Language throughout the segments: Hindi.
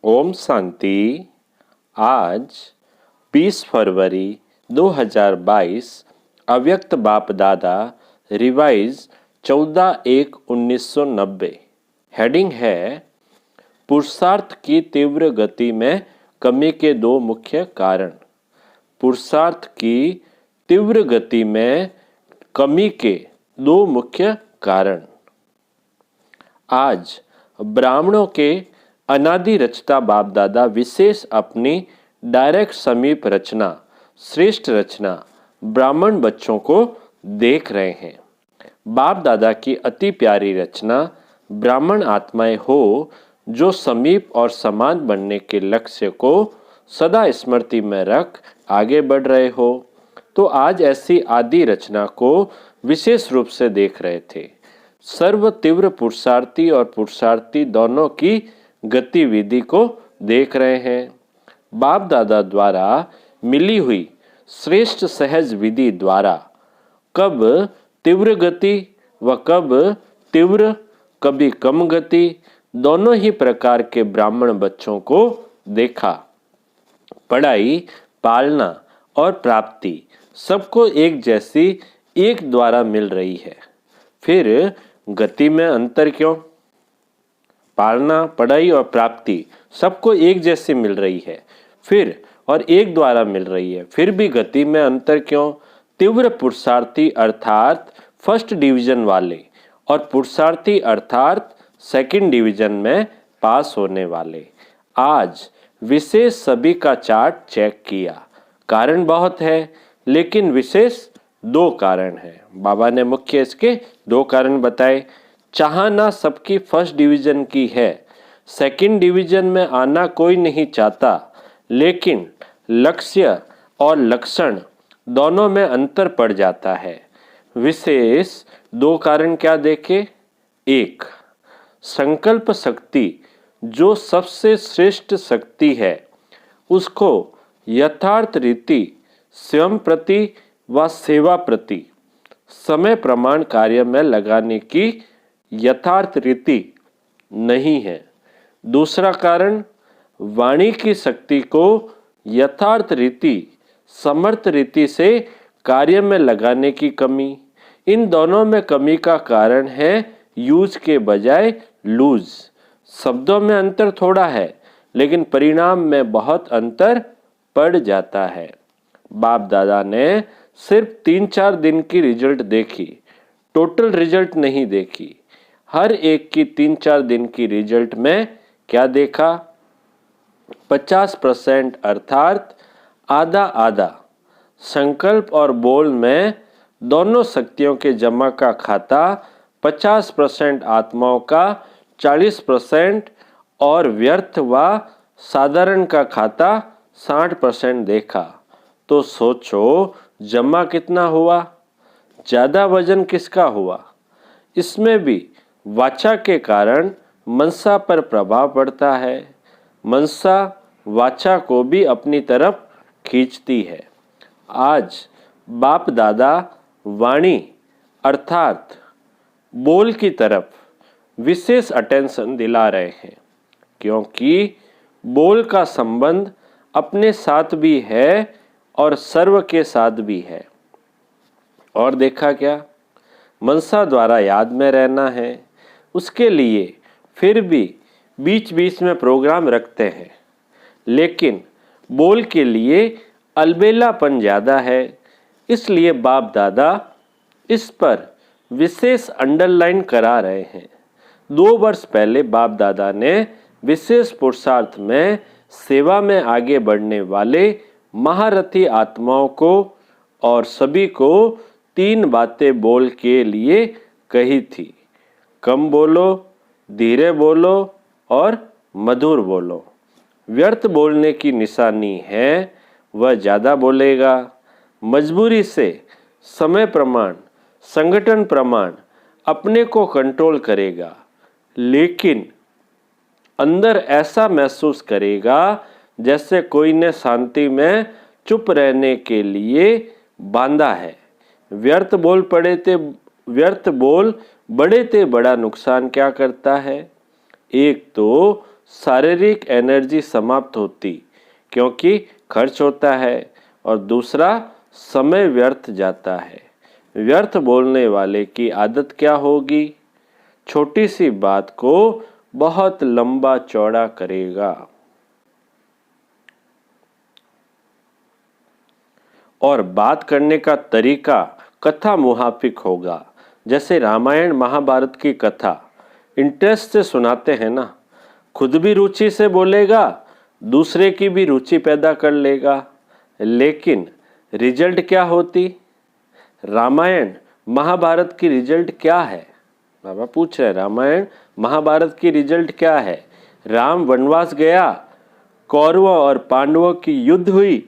ओम शांति। आज 20 फरवरी 2022 अव्यक्त बाप दादा रिवाइज 14/1/1990। हेडिंग है पुरुषार्थ की तीव्र गति में कमी के दो मुख्य कारण। पुरुषार्थ की तीव्र गति में कमी के दो मुख्य कारण। आज ब्राह्मणों के अनादि रचता बाप दादा विशेष अपनी डायरेक्ट समीप रचना, श्रेष्ठ रचना ब्राह्मण बच्चों को देख रहे हैं। बाप दादा की अति प्यारी रचना ब्राह्मण आत्माएं हो जो समीप और समान बनने के लक्ष्य को सदा स्मृति में रख आगे बढ़ रहे हो, तो आज ऐसी आदि रचना को विशेष रूप से देख रहे थे। सर्व तीव्र पुरुषार्थी और पुरुषार्थी दोनों की गतिविधि को देख रहे हैं। बाप दादा द्वारा मिली हुई श्रेष्ठ सहज विधि द्वारा कब तीव्र गति व कब तीव्र कभी कम गति दोनों ही प्रकार के ब्राह्मण बच्चों को देखा। पढ़ाई, पालना और प्राप्ति सबको एक जैसी एक द्वारा मिल रही है। फिर गति में अंतर क्यों? पालना, पढ़ाई और प्राप्ति सबको एक जैसी मिल रही है, फिर और एक द्वारा मिल रही है, फिर भी गति में अंतर क्यों? तीव्र पुरुषार्थी अर्थात फर्स्ट डिवीजन वाले और पुरुषार्थी अर्थात सेकंड डिवीजन में पास होने वाले। आज विशेष सभी का चार्ट चेक किया। कारण बहुत है, लेकिन विशेष दो कारण है। बाबा ने मुख्य इसके दो कारण बताए। चाहना सबकी फर्स्ट डिवीजन की है, सेकंड डिवीजन में आना कोई नहीं चाहता, लेकिन लक्ष्य और लक्षण दोनों में अंतर पड़ जाता है। विशेष दो कारण क्या देखे? एक, संकल्प शक्ति जो सबसे श्रेष्ठ शक्ति है, उसको यथार्थ रीति स्वयं प्रति व सेवा प्रति समय प्रमाण कार्य में लगाने की यथार्थ रीति नहीं है। दूसरा कारण, वाणी की शक्ति को यथार्थ रीति समर्थ रीति से कार्य में लगाने की कमी। इन दोनों में कमी का कारण है यूज के बजाय लूज। शब्दों में अंतर थोड़ा है, लेकिन परिणाम में बहुत अंतर पड़ जाता है। बाप दादा ने सिर्फ 3-4 दिन की रिजल्ट देखी, टोटल रिजल्ट नहीं देखी। हर एक की 3-4 दिन की रिजल्ट में क्या देखा? 50% अर्थात आधा आधा संकल्प और बोल में दोनों शक्तियों के जमा का खाता 50% आत्माओं का 40% और व्यर्थ व साधारण का खाता 60% देखा। तो सोचो जमा कितना हुआ? ज़्यादा वजन किसका हुआ? इसमें भी वाचा के कारण मनसा पर प्रभाव पड़ता है। मनसा वाचा को भी अपनी तरफ खींचती है। आज बाप दादा वाणी अर्थात बोल की तरफ विशेष अटेंशन दिला रहे हैं, क्योंकि बोल का संबंध अपने साथ भी है और सर्व के साथ भी है। और देखा क्या? मनसा द्वारा याद में रहना है, उसके लिए फिर भी बीच बीच में प्रोग्राम रखते हैं, लेकिन बोल के लिए अलबेलापन ज़्यादा है। इसलिए बाप दादा इस पर विशेष अंडरलाइन करा रहे हैं। 2 वर्ष पहले बाप दादा ने विशेष पुरुषार्थ में सेवा में आगे बढ़ने वाले महारथी आत्माओं को और सभी को 3 बातें बोल के लिए कही थी। कम बोलो, धीरे बोलो और मधुर बोलो। व्यर्थ बोलने की निशानी है वह ज़्यादा बोलेगा। मजबूरी से समय प्रमाण, संगठन प्रमाण अपने को कंट्रोल करेगा, लेकिन अंदर ऐसा महसूस करेगा जैसे कोई ने शांति में चुप रहने के लिए बांधा है। व्यर्थ बोल बड़े ते बड़ा नुकसान क्या करता है? एक तो शारीरिक एनर्जी समाप्त होती क्योंकि खर्च होता है, और दूसरा समय व्यर्थ जाता है। व्यर्थ बोलने वाले की आदत क्या होगी? छोटी सी बात को बहुत लंबा चौड़ा करेगा और बात करने का तरीका कथा मुहाफिक होगा। जैसे रामायण महाभारत की कथा इंटरेस्ट से सुनाते हैं ना, खुद भी रुचि से बोलेगा, दूसरे की भी रुचि पैदा कर लेगा, लेकिन रिजल्ट क्या होती? रामायण महाभारत की रिजल्ट क्या है? बाबा पूछ रहे, रामायण महाभारत की रिजल्ट क्या है? राम वनवास गया, कौरवों और पांडवों की युद्ध हुई,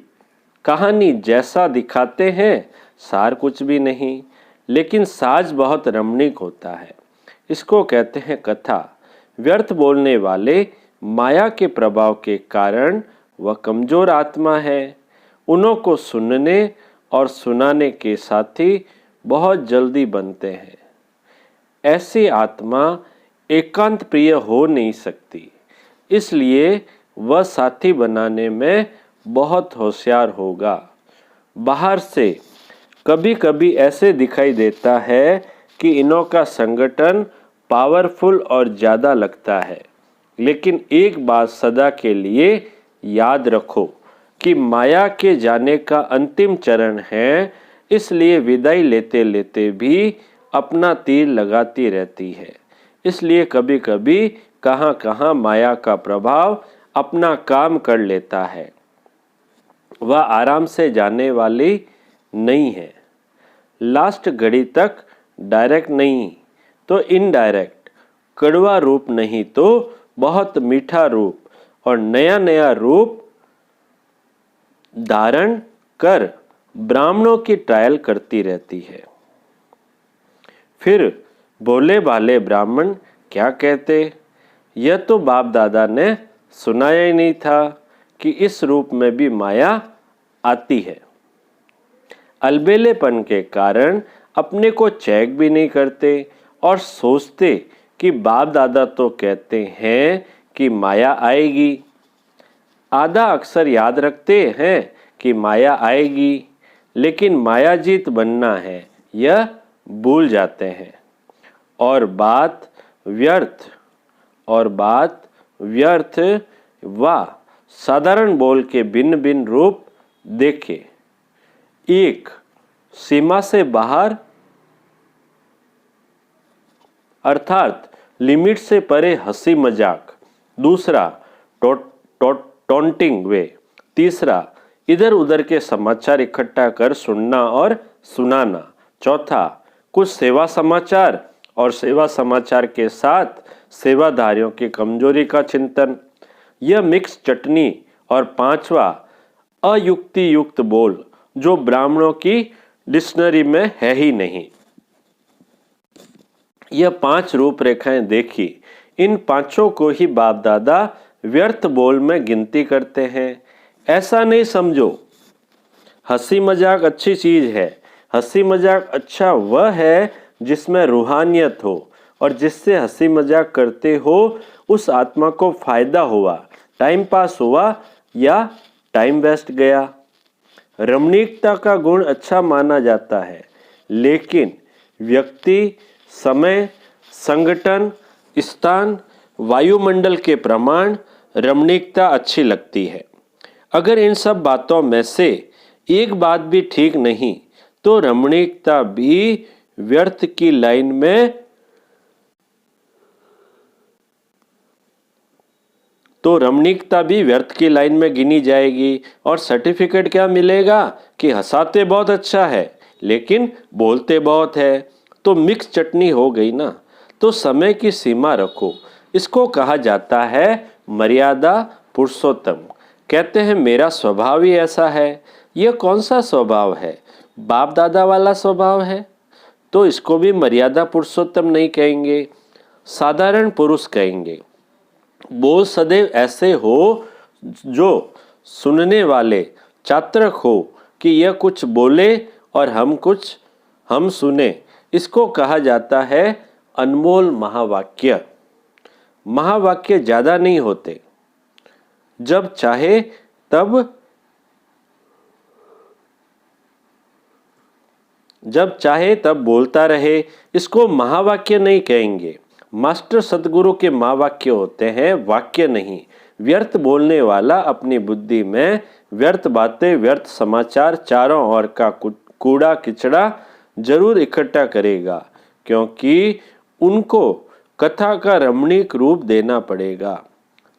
कहानी जैसा दिखाते हैं सार कुछ भी नहीं, लेकिन साज बहुत रमणीक होता है। इसको कहते हैं कथा। व्यर्थ बोलने वाले माया के प्रभाव के कारण वह कमजोर आत्मा है। उन्हों को सुनने और सुनाने के साथी बहुत जल्दी बनते हैं। ऐसी आत्मा एकांत प्रिय हो नहीं सकती, इसलिए वह साथी बनाने में बहुत होशियार होगा। बाहर से कभी कभी ऐसे दिखाई देता है कि इन्हों का संगठन पावरफुल और ज़्यादा लगता है, लेकिन एक बात सदा के लिए याद रखो कि माया के जाने का अंतिम चरण है, इसलिए विदाई लेते लेते भी अपना तीर लगाती रहती है। इसलिए कभी कभी कहाँ कहाँ माया का प्रभाव अपना काम कर लेता है। वह आराम से जाने वाली नहीं है। लास्ट घड़ी तक डायरेक्ट नहीं तो इनडायरेक्ट, कड़वा रूप नहीं तो बहुत मीठा रूप, और नया नया रूप धारण कर ब्राह्मणों की ट्रायल करती रहती है। फिर भोले भाले ब्राह्मण क्या कहते? यह तो बाप दादा ने सुनाया ही नहीं था कि इस रूप में भी माया आती है। अलबेलेपन के कारण अपने को चेक भी नहीं करते और सोचते कि बाप दादा तो कहते हैं कि माया आएगी। आधा अक्सर याद रखते हैं कि माया आएगी, लेकिन मायाजीत बनना है यह भूल जाते हैं, और बात व्यर्थ व साधारण बोल के भिन्न भिन्न रूप देखे। एक, सीमा से बाहर अर्थात लिमिट से परे हंसी मजाक। दूसरा, टॉन्टिंग वे। तीसरा, इधर उधर के समाचार इकट्ठा कर सुनना और सुनाना। चौथा, कुछ सेवा समाचार और सेवा समाचार के साथ सेवाधारियों की कमजोरी का चिंतन। यह मिक्स चटनी। और पांचवा, अयुक्ति युक्त बोल जो ब्राह्मणों की डिक्शनरी में है ही नहीं। यह 5 रूपरेखाएं देखी। इन पांचों को ही बाप दादा व्यर्थ बोल में गिनती करते हैं। ऐसा नहीं समझो हंसी मजाक अच्छी चीज है। हंसी मजाक अच्छा वह है जिसमें रूहानियत हो और जिससे हंसी मजाक करते हो उस आत्मा को फायदा हुआ, टाइम पास हुआ या टाइम वेस्ट गया। रमणीकता का गुण अच्छा माना जाता है, लेकिन व्यक्ति, समय, संगठन, स्थान, वायुमंडल के प्रमाण रमणीकता अच्छी लगती है। अगर इन सब बातों में से एक बात भी ठीक नहीं तो रमणीकता भी व्यर्थ की लाइन में गिनी जाएगी। और सर्टिफिकेट क्या मिलेगा कि हंसाते बहुत अच्छा है लेकिन बोलते बहुत है, तो मिक्स चटनी हो गई ना। तो समय की सीमा रखो। इसको कहा जाता है मर्यादा पुरुषोत्तम। कहते हैं मेरा स्वभाव ही ऐसा है। यह कौन सा स्वभाव है? बाप दादा वाला स्वभाव है, तो इसको भी मर्यादा पुरुषोत्तम नहीं कहेंगे, साधारण पुरुष कहेंगे। बोल सदैव ऐसे हो जो सुनने वाले चातक हो कि यह कुछ बोले और हम सुने। इसको कहा जाता है अनमोल महावाक्य। महावाक्य ज्यादा नहीं होते, जब चाहे तब बोलता रहे, इसको महावाक्य नहीं कहेंगे। मास्टर सदगुरु के महावाक्य होते हैं, वाक्य नहीं। व्यर्थ बोलने वाला अपनी बुद्धि में व्यर्थ बातें, व्यर्थ समाचार, चारों ओर का कूड़ा किचड़ा जरूर इकट्ठा करेगा, क्योंकि उनको कथा का रमणीक रूप देना पड़ेगा।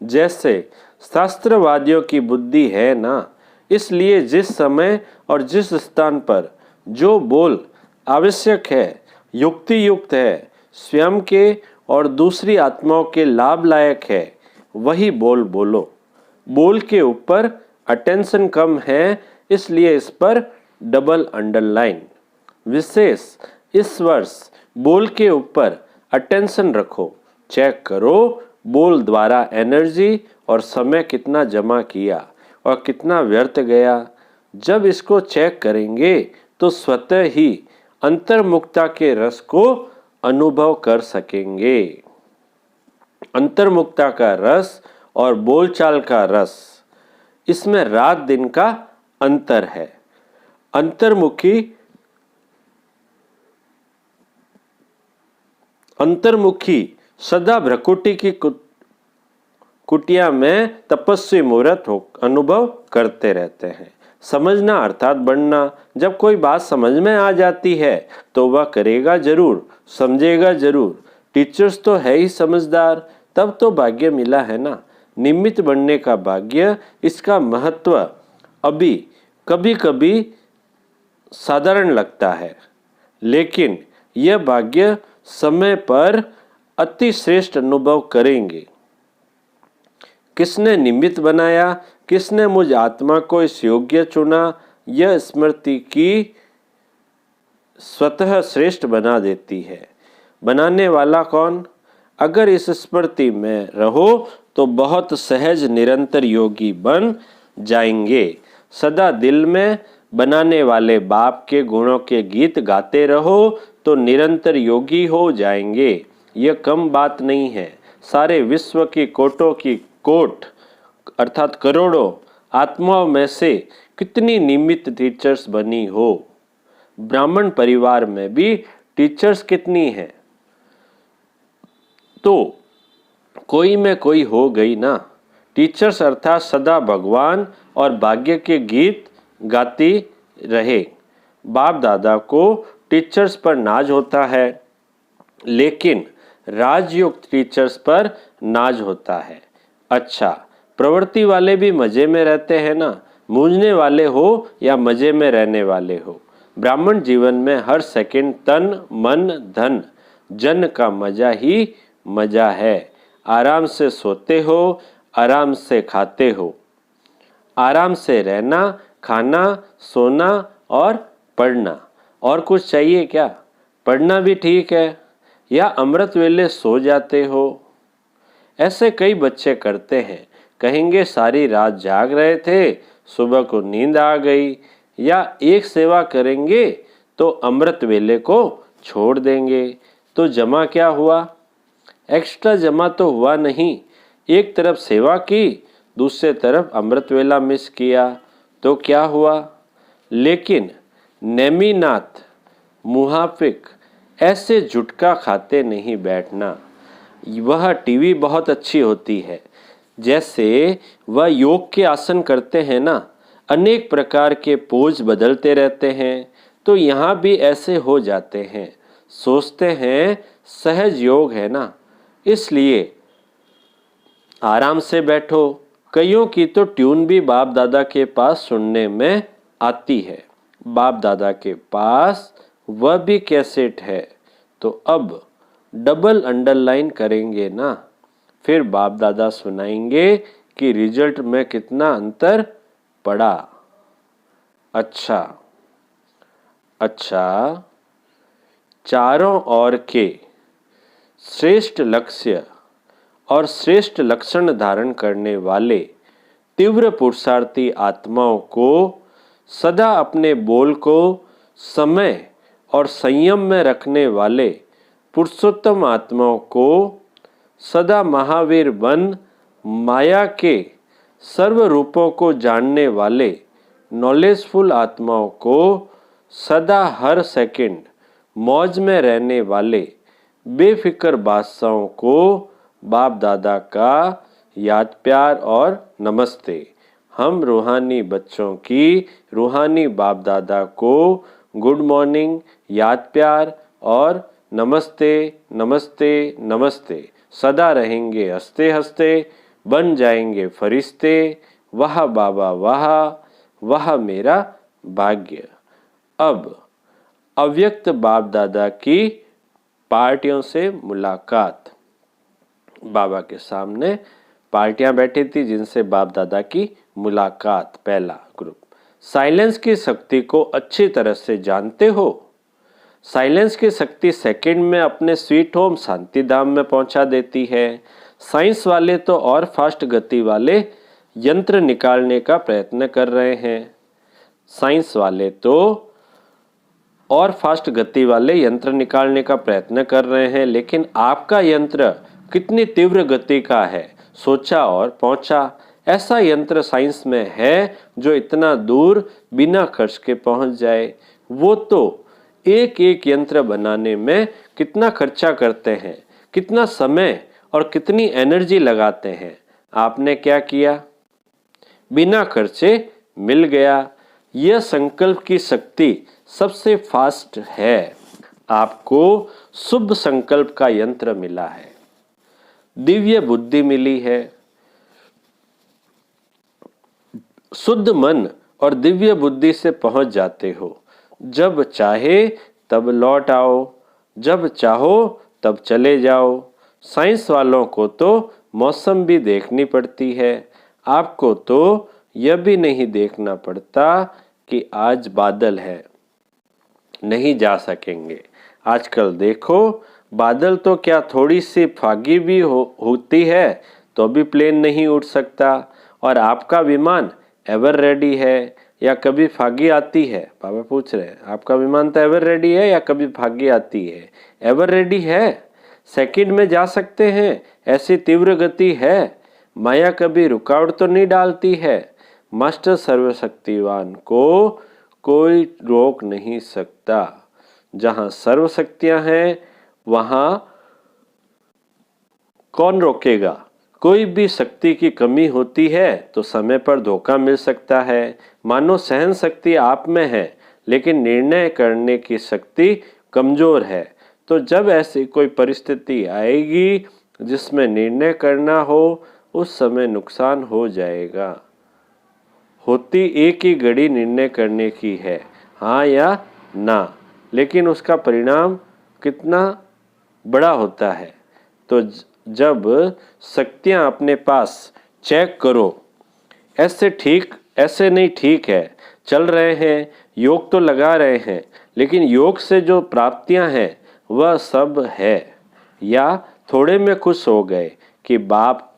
जैसे शास्त्रवादियों की बुद्धि है ना, इसलिए जिस समय और जिस स्थान पर जो बोल आवश्यक है, युक्ति युक्त है, स्वयं के और दूसरी आत्माओं के लाभ लायक है, वही बोल बोलो। बोल के ऊपर अटेंशन कम है, इसलिए इस पर डबल अंडरलाइन। विशेष इस वर्ष बोल के ऊपर अटेंशन रखो, चेक करो बोल द्वारा एनर्जी और समय कितना जमा किया और कितना व्यर्थ गया। जब इसको चेक करेंगे तो स्वतः ही अंतर्मुक्ता के रस को अनुभव कर सकेंगे। अंतर्मुक्ता का रस और बोलचाल का रस, इसमें रात दिन का अंतर है। अंतर्मुखी सदा भ्रकुटी की कुटिया में तपस्वी मुहूर्त हो अनुभव करते रहते हैं। समझना अर्थात बढ़ना। जब कोई बात समझ में आ जाती है तो वह करेगा जरूर, समझेगा जरूर। टीचर्स तो है ही समझदार, तब तो भाग्य मिला है ना। निमित्त बनने का भाग्य, इसका महत्व अभी कभी कभी साधारण लगता है, लेकिन यह भाग्य समय पर अति श्रेष्ठ अनुभव करेंगे। किसने निमित्त बनाया, किसने मुझ आत्मा को इस योग्य चुना, यह स्मृति की स्वतः श्रेष्ठ बना देती है। बनाने वाला कौन? अगर इस स्मृति में रहो तो बहुत सहज निरंतर योगी बन जाएंगे। सदा दिल में बनाने वाले बाप के गुणों के गीत गाते रहो तो निरंतर योगी हो जाएंगे। यह कम बात नहीं है। सारे विश्व की कोटों की कोट अर्थात करोड़ों आत्माओं में से कितनी निमित्त टीचर्स बनी हो। ब्राह्मण परिवार में भी टीचर्स कितनी हैं, तो कोई में कोई हो गई ना। टीचर्स अर्थात सदा भगवान और भाग्य के गीत गाती रहे। बाप दादा को टीचर्स पर नाज होता है, लेकिन राजयुक्त टीचर्स पर नाज होता है। अच्छा, प्रवृत्ति वाले भी मजे में रहते हैं ना। मूंझने वाले हो या मजे में रहने वाले हो, ब्राह्मण जीवन में हर सेकंड तन मन धन जन का मजा ही मजा है। आराम से सोते हो, आराम से खाते हो, आराम से रहना, खाना, सोना और पढ़ना। और कुछ चाहिए क्या? पढ़ना भी ठीक है, या अमृत वेले सो जाते हो। ऐसे कई बच्चे करते हैं। कहेंगे सारी रात जाग रहे थे, सुबह को नींद आ गई। या एक सेवा करेंगे तो अमृत वेले को छोड़ देंगे। तो जमा क्या हुआ? एक्स्ट्रा जमा तो हुआ नहीं। एक तरफ सेवा की, दूसरे तरफ अमृत वेला मिस किया, तो क्या हुआ? लेकिन नेमीनाथ मुहाफिक ऐसे जुटका खाते नहीं बैठना। वह टीवी बहुत अच्छी होती है। जैसे वह योग के आसन करते हैं ना, अनेक प्रकार के पोज बदलते रहते हैं, तो यहाँ भी ऐसे हो जाते हैं। सोचते हैं सहज योग है ना, इसलिए आराम से बैठो। कईयों की तो ट्यून भी बाप दादा के पास सुनने में आती है। बाप दादा के पास वह भी कैसेट है, तो अब डबल अंडरलाइन करेंगे ना। फिर बाप दादा सुनाएंगे कि रिजल्ट में कितना अंतर पड़ा। अच्छा, चारों ओर के श्रेष्ठ लक्ष्य और श्रेष्ठ लक्षण धारण करने वाले तीव्र पुरुषार्थी आत्माओं को सदा अपने बोल को समय और संयम में रखने वाले पुरुषोत्तम आत्माओं को सदा महावीर बन माया के सर्व रूपों को जानने वाले नॉलेजफुल आत्माओं को सदा हर सेकंड मौज में रहने वाले बेफिक्र बादशाहों को बाप दादा का याद प्यार और नमस्ते। हम रूहानी बच्चों की रूहानी बाप दादा को गुड मॉर्निंग, याद प्यार और नमस्ते नमस्ते नमस्ते। सदा रहेंगे हंसते हंसते, बन जाएंगे फरिश्ते, वाह बाबा वाह, वह मेरा भाग्य। अब अव्यक्त बाप दादा की पार्टियों से मुलाकात। बाबा के सामने पार्टियां बैठी थी जिनसे बाप दादा की मुलाकात। पहला ग्रुप, साइलेंस की शक्ति को अच्छी तरह से जानते हो? साइलेंस की शक्ति सेकंड में अपने स्वीट होम शांति धाम में पहुंचा देती है। साइंस वाले तो और फास्ट गति वाले यंत्र निकालने का प्रयत्न कर रहे हैं। साइंस वाले तो और फास्ट गति वाले यंत्र निकालने का प्रयत्न कर रहे हैं, लेकिन आपका यंत्र कितनी तीव्र गति का है, सोचा और पहुंचा। ऐसा यंत्र साइंस में है जो इतना दूर बिना खर्च के पहुंच जाए। वो तो एक एक यंत्र बनाने में कितना खर्चा करते हैं, कितना समय और कितनी एनर्जी लगाते हैं। आपने क्या किया? बिना खर्चे मिल गया। यह संकल्प की शक्ति सबसे फास्ट है। आपको शुभ संकल्प का यंत्र मिला है, दिव्य बुद्धि मिली है, शुद्ध मन और दिव्य बुद्धि से पहुंच जाते हो। जब चाहे तब लौट आओ, जब चाहो तब चले जाओ। साइंस वालों को तो मौसम भी देखनी पड़ती है, आपको तो यह भी नहीं देखना पड़ता कि आज बादल है, नहीं जा सकेंगे। आजकल देखो, बादल तो क्या थोड़ी सी फागी भी होती है तो भी प्लेन नहीं उड़ सकता। और आपका विमान एवर रेडी है या कभी फागी आती है? बाबा पूछ रहे हैं, आपका विमान तो एवर रेडी है या कभी फागी आती है? एवर रेडी है, सेकंड में जा सकते हैं, ऐसी तीव्र गति है। माया कभी रुकावट तो नहीं डालती है। मास्टर सर्वशक्तिवान को कोई रोक नहीं सकता। जहां सर्व शक्तियां हैं वहां कौन रोकेगा? कोई भी शक्ति की कमी होती है तो समय पर धोखा मिल सकता है। मानो सहन शक्ति आप में है लेकिन निर्णय करने की शक्ति कमजोर है। तो जब ऐसी कोई परिस्थिति आएगी जिसमें निर्णय करना हो, उस समय नुकसान हो जाएगा। होती एक ही घड़ी निर्णय करने की है, हाँ या ना, लेकिन उसका परिणाम कितना बड़ा होता है। तो जब शक्तियां अपने पास चेक करो, ऐसे ठीक ऐसे नहीं ठीक है, चल रहे हैं, योग तो लगा रहे हैं, लेकिन योग से जो प्राप्तियां हैं वह सब है। या थोड़े में खुश हो गए कि बाप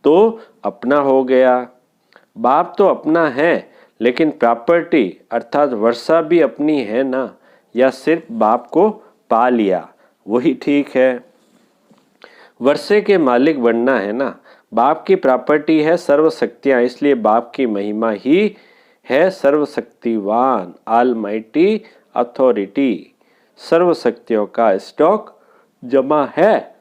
तो अपना हो गया। बाप तो अपना है, लेकिन प्रॉपर्टी अर्थात वर्षा भी अपनी है ना, या सिर्फ बाप को पा लिया वही ठीक है? वर्षे के मालिक बनना है ना। बाप की प्रॉपर्टी है सर्व शक्तियां, इसलिए बाप की महिमा ही है सर्वशक्तिवान, ऑलमाइटी अथॉरिटी। सर्व शक्तियों का स्टॉक जमा है।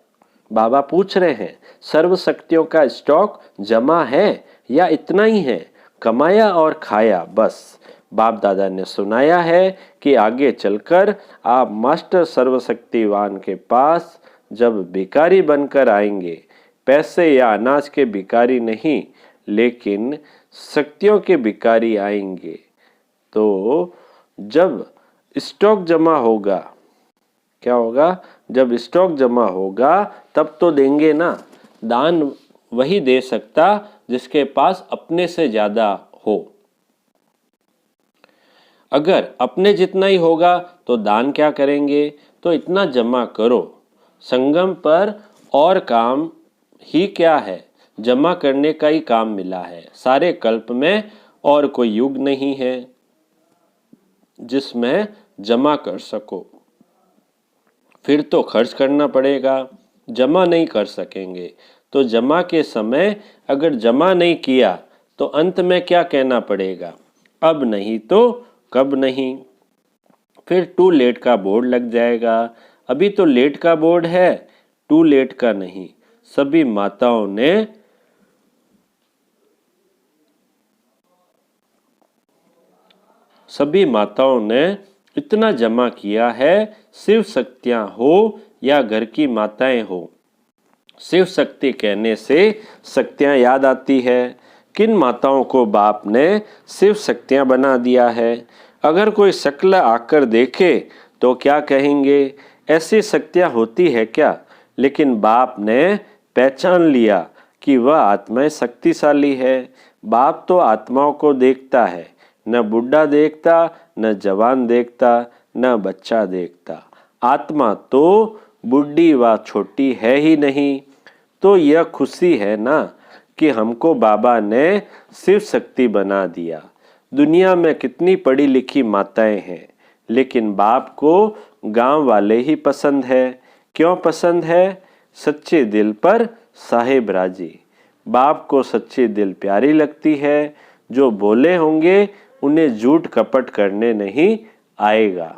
बाबा पूछ रहे हैं, सर्व शक्तियों का स्टॉक जमा है या इतना ही है, कमाया और खाया बस? बाप दादा ने सुनाया है कि आगे चलकर आप मास्टर सर्वशक्तिवान के पास जब भिखारी बनकर आएंगे, पैसे या अनाज के भिखारी नहीं लेकिन शक्तियों के भिखारी आएंगे, तो जब स्टॉक जमा होगा, क्या होगा? जब स्टॉक जमा होगा तब तो देंगे ना। दान वही दे सकता जिसके पास अपने से ज्यादा हो। अगर अपने जितना ही होगा तो दान क्या करेंगे? तो इतना जमा करो। संगम पर और काम ही क्या है, जमा करने का ही काम मिला है। सारे कल्प में और कोई युग नहीं है जिसमें जमा कर सको, फिर तो खर्च करना पड़ेगा। जमा नहीं कर सकेंगे। तो जमा के समय अगर जमा नहीं किया तो अंत में क्या कहना पड़ेगा? अब नहीं तो कब नहीं। फिर टू लेट का बोर्ड लग जाएगा। अभी तो लेट का बोर्ड है, टू लेट का नहीं। सभी माताओं ने इतना जमा किया है, शिव शक्तियां हो या घर की माताएं हो। शिव शक्ति कहने से शक्तियां याद आती है। किन माताओं को बाप ने शिव शक्तियां बना दिया है? अगर कोई शक्ल आकर देखे तो क्या कहेंगे? ऐसी शक्तियां होती है क्या? लेकिन बाप ने पहचान लिया कि वह आत्माएं शक्तिशाली है। बाप तो आत्माओं को देखता है, न बुढ़ा देखता, न जवान देखता, न बच्चा देखता। आत्मा तो बुढ़ी व छोटी है ही नहीं। तो यह खुशी है ना कि हमको बाबा ने शिव शक्ति बना दिया। दुनिया में कितनी पढ़ी लिखी माताएं हैं, लेकिन बाप को गांव वाले ही पसंद है। क्यों पसंद है? सच्चे दिल पर साहेब राजी। बाप को सच्चे दिल प्यारी लगती है। जो बोले होंगे उन्हें झूठ कपट करने नहीं आएगा।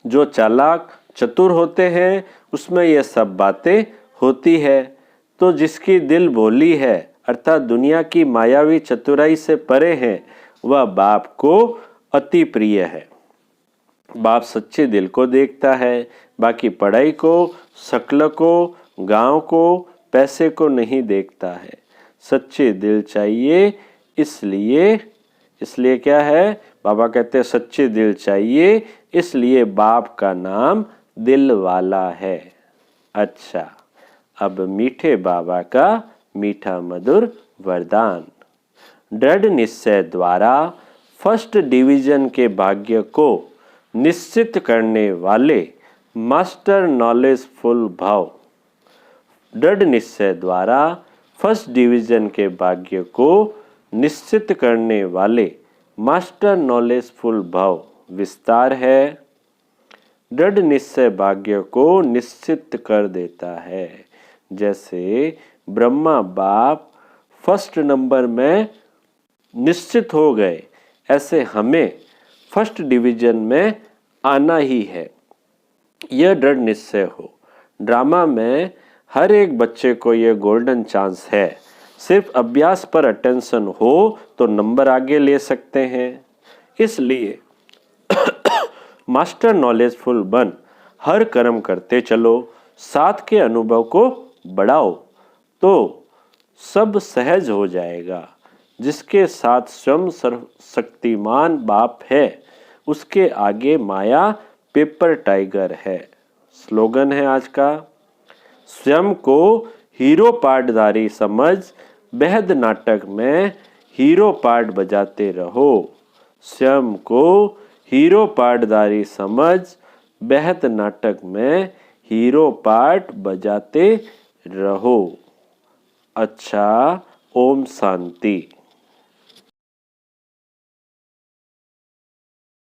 जो चालाक चतुर होते हैं उसमें यह सब बातें होती है। तो जिसकी दिल भोली है अर्थात दुनिया की मायावी चतुराई से परे है, वह बाप को अति प्रिय है। बाप सच्चे दिल को देखता है, बाकी पढ़ाई को, शक्ल को, गांव को, पैसे को नहीं देखता है। सच्चे दिल चाहिए, इसलिए क्या है? बाबा कहते हैं सच्चे दिल चाहिए, इसलिए बाप का नाम दिल वाला है। अच्छा, अब मीठे बाबा का मीठा मधुर वरदान। दृढ़ निश्चय द्वारा फर्स्ट डिवीजन के भाग्य को निश्चित करने वाले मास्टर नॉलेजफुल भाव। दृढ़ निश्चय द्वारा फर्स्ट डिवीजन के भाग्य को निश्चित करने वाले मास्टर नॉलेजफुल भाव विस्तार है। दृढ़ निश्चय भाग्य को निश्चित कर देता है। जैसे ब्रह्मा बाप फर्स्ट नंबर में निश्चित हो गए, ऐसे हमें फर्स्ट डिवीजन में आना ही है। यह दृढ़ निश्चय हो। ड्रामा में हर एक बच्चे को यह गोल्डन चांस है। सिर्फ अभ्यास पर अटेंशन हो तो नंबर आगे ले सकते हैं। इसलिए मास्टर नॉलेजफुल बन हर कर्म करते चलो, साथ के अनुभव को बढ़ाओ तो सब सहज हो जाएगा। जिसके साथ स्वयं सर्वशक्तिमान बाप है, उसके आगे माया पेपर टाइगर है। स्लोगन है आज का, स्वयं को हीरो पार्टधारी समझ बेहद नाटक में हीरो पार्ट बजाते रहो। स्वयं को हीरो पार्टधारी समझ बेहद नाटक में हीरो पार्ट बजाते रहो। अच्छा, ओम शांति।